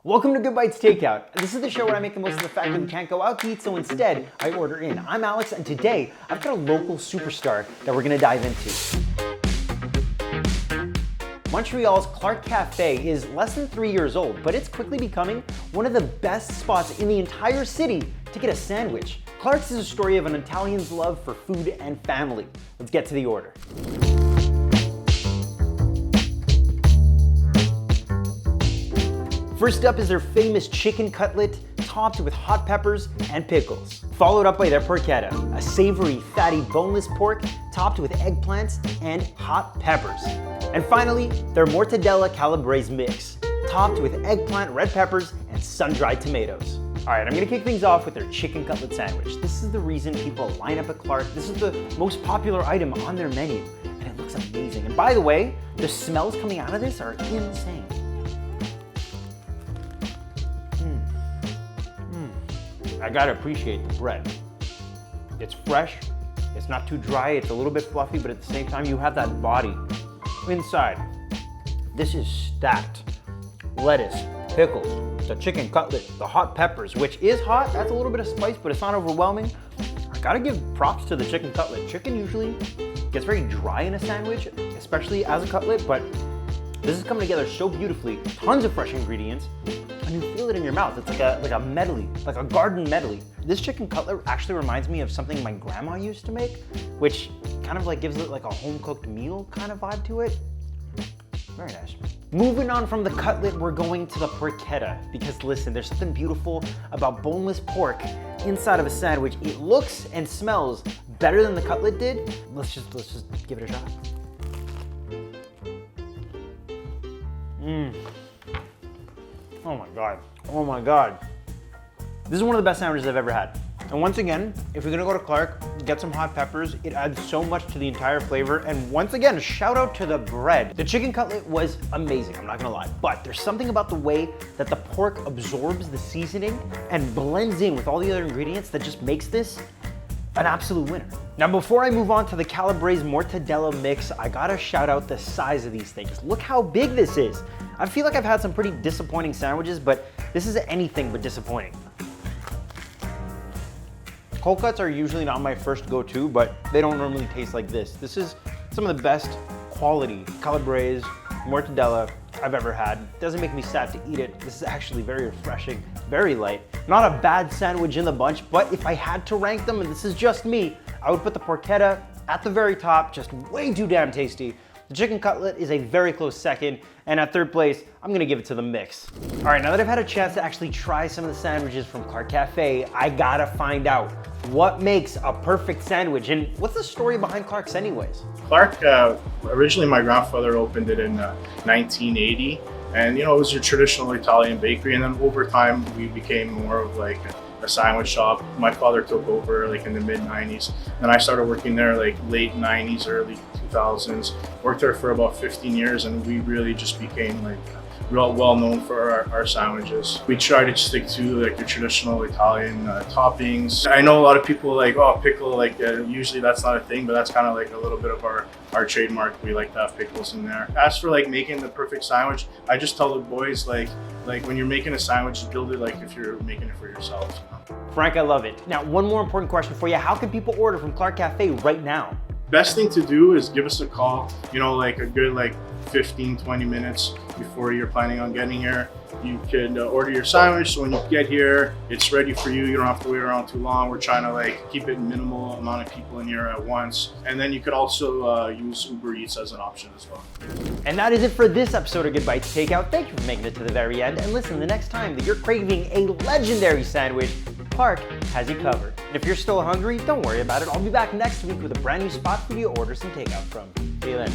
Welcome to Good Bites Takeout. This is the show where I make the most of the fact that we can't go out to eat, so instead I order in. I'm Alex, and today I've got a local superstar that we're gonna dive into. Montreal's Clarke Café is less than 3 years old, but it's quickly becoming one of the best spots in the entire city to get a sandwich. Clarke's is a story of an Italian's love for food and family. Let's get to the order. First up is their famous chicken cutlet, topped with hot peppers and pickles. Followed up by their porchetta, a savory, fatty, boneless pork topped with eggplants and hot peppers. And finally, their Mortadella Calabrese mix, topped with eggplant, red peppers, and sun-dried tomatoes. All right, I'm gonna kick things off with their chicken cutlet sandwich. This is the reason people line up at Clarke. This is the most popular item on their menu, and it looks amazing. And by the way, the smells coming out of this are insane. I gotta appreciate the bread. It's fresh, it's not too dry, it's a little bit fluffy, but at the same time you have that body inside. This is stacked. Lettuce, pickles, the chicken cutlet, the hot peppers, which is hot, that's a little bit of spice, but it's not overwhelming. I gotta give props to the chicken cutlet. Chicken usually gets very dry in a sandwich, especially as a cutlet, but this is coming together so beautifully. Tons of fresh ingredients, and you feel it in your mouth. It's like a medley, like a garden medley. This chicken cutlet actually reminds me of something my grandma used to make, which kind of like gives it like a home-cooked meal kind of vibe to it. Very nice. Moving on from the cutlet, we're going to the porchetta, because listen, there's something beautiful about boneless pork inside of a sandwich. It looks and smells better than the cutlet did. Let's just give it a shot. Oh my God, oh my God. This is one of the best sandwiches I've ever had. And once again, if you're gonna go to Clarke, get some hot peppers. It adds so much to the entire flavor. And once again, shout out to the bread. The chicken cutlet was amazing, I'm not gonna lie. But there's something about the way that the pork absorbs the seasoning and blends in with all the other ingredients that just makes this an absolute winner. Now, before I move on to the Calabrese Mortadella mix, I gotta shout out the size of these things. Look how big this is. I feel like I've had some pretty disappointing sandwiches, but this is anything but disappointing. Cold cuts are usually not my first go-to, but they don't normally taste like this. This is some of the best quality Calabrese Mortadella I've ever had. It doesn't make me sad to eat it. This is actually very refreshing, very light. Not a bad sandwich in the bunch, but if I had to rank them, and this is just me, I would put the porchetta at the very top, just way too damn tasty. The chicken cutlet is a very close second, and at third place, I'm gonna give it to the mix. All right, now that I've had a chance to actually try some of the sandwiches from Clarke Café, I gotta find out what makes a perfect sandwich, and what's the story behind Clarke's anyways? Clarke, originally my grandfather opened it in 1980, and it was your traditional Italian bakery, and then over time we became more of like a sandwich shop. My father took over like in the mid-90s, and I started working there like late 90s, early 2000s. Worked there for about 15 years, and we really just became like real well known for our sandwiches. We try to stick to like the traditional Italian toppings. I know a lot of people like, oh, pickle, like usually that's not a thing, but that's kind of like a little bit of our trademark. We like to have pickles in there. As for like making the perfect sandwich, I just tell the boys like when you're making a sandwich, just build it like if you're making it for yourself. Frank, I love it. Now, one more important question for you. How can people order from Clarke Café right now? Best thing to do is give us a call, like a good 15-20 minutes before you're planning on getting here. You could order your sandwich, so when you get here, it's ready for you. You don't have to wait around too long. We're trying to keep it minimal amount of people in here at once. And then you could also use Uber Eats as an option as well. And that is it for this episode of Good Bites Takeout. Thank you for making it to the very end. And listen, the next time that you're craving a legendary sandwich, Clarke has you covered. And if you're still hungry, don't worry about it. I'll be back next week with a brand new spot for you to order some takeout from. See you then.